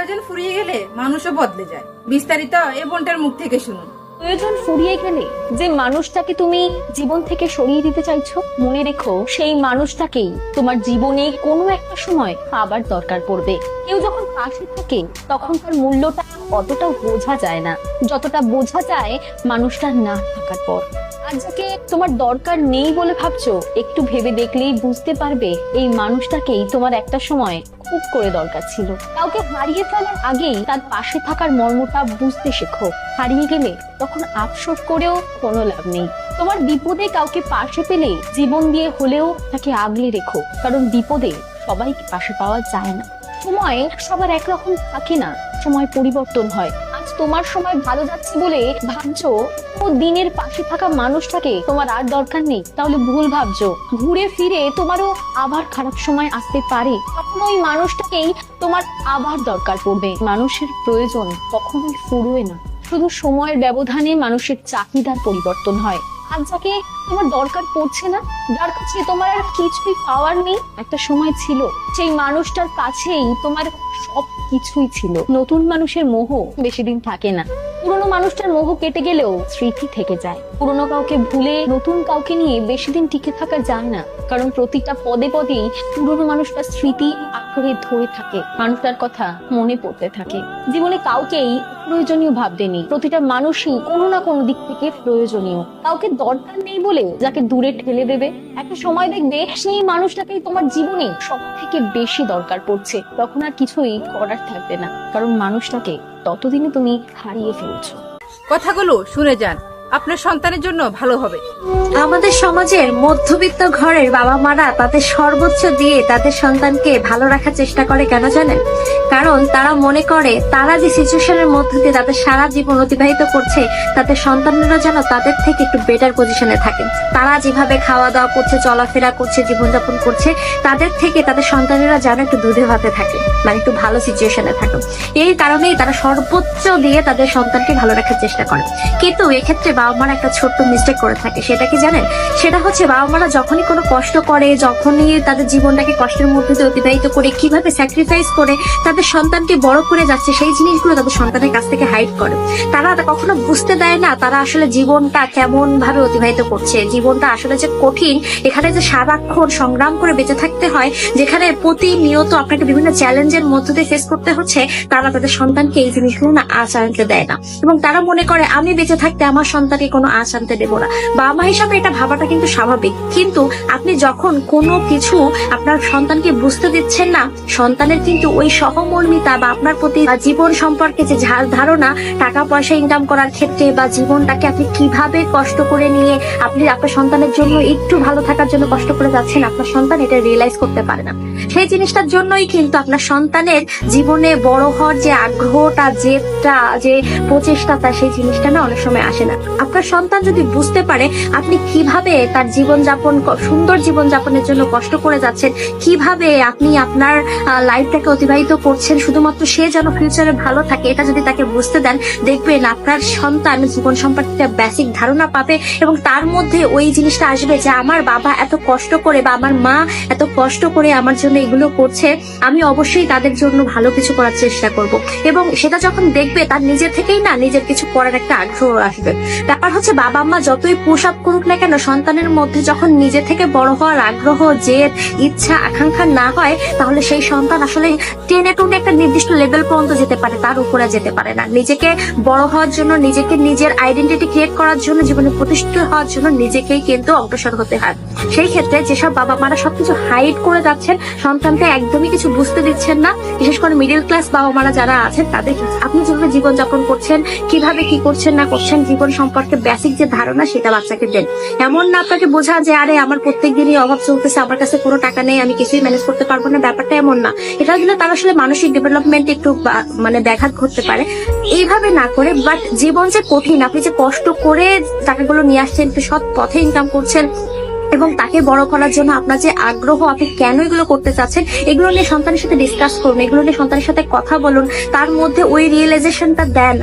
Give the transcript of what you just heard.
প্রয়োজন ফুরিয়ে গেলে মানুষও বদলে যায়। বিস্তারিত এই বোনটার মুখ থেকে শুনুন। প্রয়োজন ফুরিয়ে গেলে যে মানুষটাকে তুমি জীবন থেকে সরিয়ে দিতে চাইছো, মনে রেখো সেই মানুষটাকেই তোমার জীবনে কোনো একটা সময় আবার দরকার পড়বে। কেউ যখন পাশে থাকে তখন তার মূল্যটা অতটা বোঝা যায় না যতটা বোঝা যায় মানুষটা না থাকার পর। আর যাকে তোমার দরকার নেই বলে ভাবছো, একটু ভেবে দেখলেই বুঝতে পারবে এই মানুষটাকেই তোমার একটা সময় খুব করে দরকার ছিল। কাউকে হারিয়ে ফেলার আগেই তার পাশে থাকার মর্মটা বুঝতে শেখো। হারিয়ে গেলে তখন আফসোস করেও কোনো লাভ নেই। তোমার বিপদে কাউকে পাশে পেলে জীবন দিয়ে হলেও তাকে আগলে রেখো, কারণ বিপদে সবাইকে পাশে পাওয়া যায় না। সময় সবার একরকম থাকে না, সময় পরিবর্তন হয়। আজ তোমার সময় ভালো যাচ্ছে বলে ভাবছো ও দিনের পাশে থাকা মানুষটাকে তোমার আর দরকার নেই, তাহলে ভুল ভাবছো। ঘুরে ফিরে তোমারও আবার খারাপ সময় আসতে পারে, তখন ওই মানুষটাকেই তোমার আবার দরকার পড়বে। মানুষের প্রয়োজন কখনোই ফুরোয় না, শুধু সময়ের ব্যবধানে মানুষের চাহিদার পরিবর্তন হয়। আর যাকে তোমার দরকার পড়ছে না, যার কাছে তোমার আর কিছুই পাওয়ার নেই, একটা সময় ছিল সেই মানুষটার কাছেই তোমার সব কিছুই ছিল। নতুন মানুষের মোহ বেশি দিন থাকে না, পুরোনো মানুষটার মোহ কেটে গেলেও স্মৃতি থেকে যায়। পুরোনো কাউকে ভুলে নতুন কাউকে নিয়ে বেশি দিন টিকে থাকা যায় না, কারণ প্রতিটা পদে পদেই পুরোনো মানুষটার স্মৃতি আঁকড়ে ধরে থাকে, মানুষটার কথা মনে পড়তে থাকে। জীবনে কাউকেই প্রয়োজনীয় ভাবতে নেই, প্রতিটা মানুষই কোনো না কোনো দিক থেকে প্রয়োজনীয়। কাউকে দরকার নেই বলে যাকে দূরে ঠেলে দেবে, একটা সময় দেখবে সেই মানুষটাকেই তোমার জীবনে সব থেকে বেশি দরকার পড়ছে, তখন আর কিছুই করার থাকবে না, কারণ মানুষটাকে ততদিনে তুমি হারিয়ে ফেলছো। কথাগুলো শুনে যান, আপনার সন্তানের জন্য ভালো হবে। আমাদের সমাজের মধ্যবিত্ত ঘরের বাবা মারা তাদের সর্বোচ্চ দিয়ে তাদের সন্তানকে ভালো রাখার চেষ্টা করে, কেন জানেন? কারণ তারা মনে করে তারা যে সিচুয়েশনের মধ্যে দিয়ে তাদের সারা জীবন অতিবাহিত করছে, তাদের সন্তানেরা যেন তাদের থেকে একটু বেটার পজিশনে থাকে। তারা যেভাবে খাওয়া দাওয়া করছে, চলাফেরা করছে, জীবনযাপন করছে, তাদের থেকে তাদের সন্তানেরা যেন একটু দুধে ভাতে থাকে, মানে একটু ভালো সিচুয়েশনে থাকে। এই কারণেই তারা সর্বোচ্চ দিয়ে তাদের সন্তানকে ভালো রাখার চেষ্টা করে। কিন্তু এক্ষেত্রে বাবা মারা একটা ছোট্ট মিস্টেক করে থাকে। সেটা কি জানেন? সেটা হচ্ছে বাবা মারা যখনই কোনো কষ্ট করে, যখনই তাদের জীবনটাকে কষ্টের মধ্যে দিয়ে অতিবাহিত করে, কিভাবে স্যাক্রিফাইস করে তাদের সন্তানকে বড় করে যাচ্ছে, সেই জিনিসগুলো তাদের সন্তানের কাছ থেকে হাইড করে। তারা কখনো বুঝতে দেয় না তারা আসলে জীবনটা কেমন ভাবে অতিবাহিত করছে, জীবনটা আসলে যে কঠিন, এখানে যে সারাক্ষণ সংগ্রাম করে বেঁচে থাকতে হয়, যেখানে প্রতিনিয়ত আপনাকে বিভিন্ন চ্যালেঞ্জের মধ্যে দিয়ে ফেস করতে হচ্ছে, তারা তাদের সন্তানকে এই জিনিসগুলো না আঁচ আনতে দেয় না। এবং তারা মনে করে আমি বেঁচে থাকতে আমার সন্তানকে কোনো আঁচ আনতে দেবো না। বাবা মা হিসাবে এটা ভাবাটা কিন্তু স্বাভাবিক, কিন্তু আপনি যখন কোনো কিছু আপনার সন্তানকে বুঝতে দিচ্ছেন না, সন্তানের কিন্তু ওই সহমর্মিতা বা আপনার প্রতি জীবন সম্পর্কে যে ধারণা, টাকা পয়সা ইনকাম করার ক্ষেত্রে বা জীবনটাকে আপনি কিভাবে কষ্ট করে নিয়ে আপনি আপনার সন্তানের জন্য একটু ভালো থাকার জন্য কষ্ট করে যাচ্ছেন, আপনার সন্তান এটা রিয়েলাইজ করতে পারে না। সেই জিনিসটার জন্যই কিন্তু আপনার সন্তানের জীবনে বড় হওয়ার যে আগ্রহটা, জেদটা, যে প্রচেষ্টাটা, সেই জিনিসটা না অনেক সময় আসে না। আপনার সন্তান যদি বুঝতে পারে আপনি কিভাবে তার জীবনযাপন, সুন্দর জীবনযাপনের জন্য কষ্ট করে যাচ্ছেন, কিভাবে আপনি আপনার লাইফটাকে অতিবাহিত করছেন শুধুমাত্র সে যেন ফিউচারে ভালো থাকে, এটা যদি তাকে বুঝতে দেন, দেখবেন আপনার সন্তান জীবন সম্পর্কে একটা বেসিক ধারণা পাবে এবং তার মধ্যে ওই জিনিসটা আসবে যে আমার বাবা এত কষ্ট করে বা আমার মা এত কষ্ট করে আমার জন্য এগুলো করছে, আমি অবশ্যই তাদের জন্য ভালো কিছু করার চেষ্টা করব। এবং সেটা যখন দেখবে তার নিজে থেকেই না নিজের কিছু করার একটা আগ্রহ আসবে। ব্যাপার হচ্ছে বাবা মা যতই পুশ আপ করুক না কেন, সন্তানের মধ্যে যখন নিজে থেকে বড় হওয়ার আগ্রহ, জেদ, ইচ্ছা, আকাঙ্ক্ষা না হয়, তাহলে সেই সন্তান আসলে টেনে টুনে একটা নির্দিষ্ট লেভেল পর্যন্ত যেতে পারে, তার উপরে যেতে পারে না। নিজেকে বড় হওয়ার জন্য, নিজেকে নিজের আইডেন্টিটি ক্রিয়েট করার জন্য, জীবনে প্রতিষ্ঠিত হওয়ার জন্য নিজেকেই কিন্তু অগ্রসর হতে হয়। সেই ক্ষেত্রে যেসব বাবা মারা সবকিছু হাইড করে যাচ্ছেন, সন্তানকে একদমই কিছু বুঝতে দিচ্ছেন না, বিশেষ করে মিডল ক্লাস বাবা মারা যারা আছেন, তাদের আপনি যেভাবে জীবনযাপন করছেন, কিভাবে কি করছেন না করছেন, জীবন সম্পর্কে বেসিক যে ধারণা সেটা বাচ্চাকে দেন। এমন না আপনাকে বোঝা যে আরে আমার প্রত্যেক দিনই অভাব চলতেছে, আমার কাছে কোনো টাকা নেই, আমি কিছুই ম্যানেজ করতে পারবো না, ব্যাপারটা এমন না। এটা দিলে তার আসলে মানসিক ডেভেলপমেন্ট একটু মানে ব্যাঘাত ঘটতে পারে। এইভাবে না করে, বাট জীবন যে কঠিন, আপনি যে কষ্ট করে টাকাগুলো নিয়ে আসছেন, সৎ পথে ইনকাম করছেন এবং তাকে বড় করার জন্য আপনার যে আগ্রহ, আপনি কেন এগুলো করতে চাচ্ছেন, এগুলো নিয়ে সন্তানের সাথে ডিসকাস করুন, এগুলো নিয়ে সন্তানের সাথে কথা বলুন, তার মধ্যে ওই রিয়েলাইজেশনটা দেন।